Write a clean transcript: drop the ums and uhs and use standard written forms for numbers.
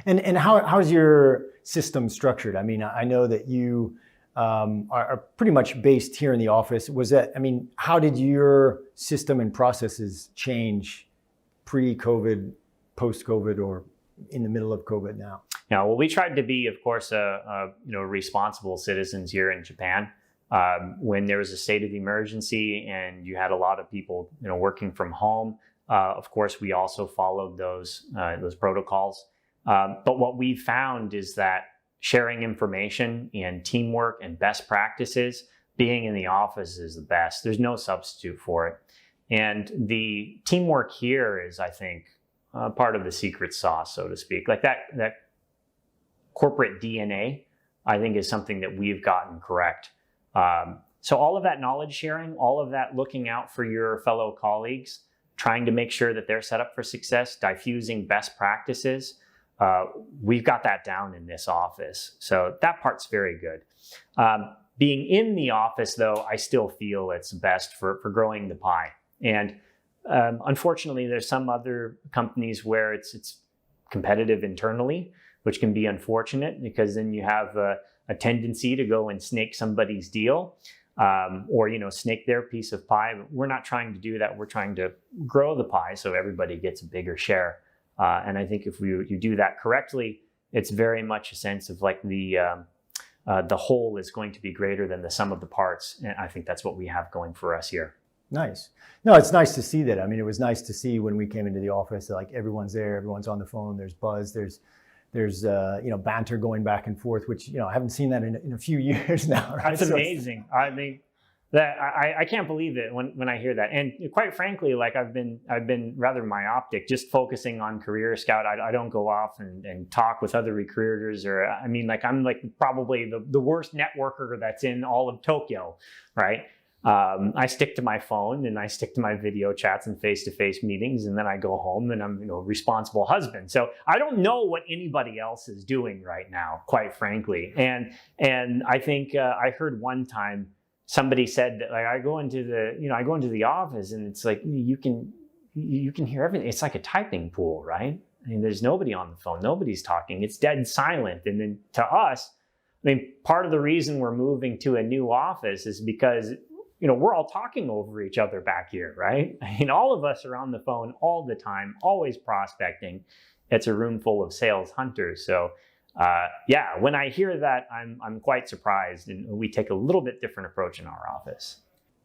And how's your system structured? I mean, I know that you are pretty much based here in the office. How did your system and processes change pre-COVID, post-COVID, or in the middle of COVID now? Yeah, well, we tried to be, of course, responsible citizens here in Japan. When there was a state of emergency and you had a lot of people, working from home, of course, we also followed those protocols. But what we found is that sharing information and teamwork and best practices, being in the office is the best. There's no substitute for it. And the teamwork here is, I think, part of the secret sauce, so to speak. Like that corporate DNA, I think, is something that we've gotten correct. So all of that knowledge sharing, all of that looking out for your fellow colleagues, trying to make sure that they're set up for success, diffusing best practices, we've got that down in this office. So that part's very good. Being in the office, though, I still feel it's best for growing the pie. And unfortunately, there's some other companies where it's competitive internally, which can be unfortunate because then you have a tendency to go and snake somebody's deal or snake their piece of pie. But we're not trying to do that. We're trying to grow the pie so everybody gets a bigger share. And I think if you do that correctly, it's very much a sense of like the whole is going to be greater than the sum of the parts. And I think that's what we have going for us here. Nice. No, it's nice to see that. I mean, it was nice to see when we came into the office, like everyone's there, everyone's on the phone, there's buzz, there's banter going back and forth, which, I haven't seen that in a few years now. Right? That's amazing. I mean, that I can't believe it when I hear that. And quite frankly, like I've been rather myopic, just focusing on Career Scout. I don't go off and talk with other recruiters, or I'm like probably the worst networker that's in all of Tokyo, right? I stick to my phone and I stick to my video chats and face-to-face meetings, and then I go home and I'm a responsible husband. So I don't know what anybody else is doing right now, quite frankly. And I think I heard one time somebody said that, like, I go into the office and it's like you can hear everything. It's like a typing pool, right? I mean, there's nobody on the phone, nobody's talking. It's dead silent. And then to us, part of the reason we're moving to a new office is because we're all talking over each other back here, right? All of us are on the phone all the time, always prospecting. It's a room full of sales hunters. So when I hear that, I'm quite surprised, and we take a little bit different approach in our office.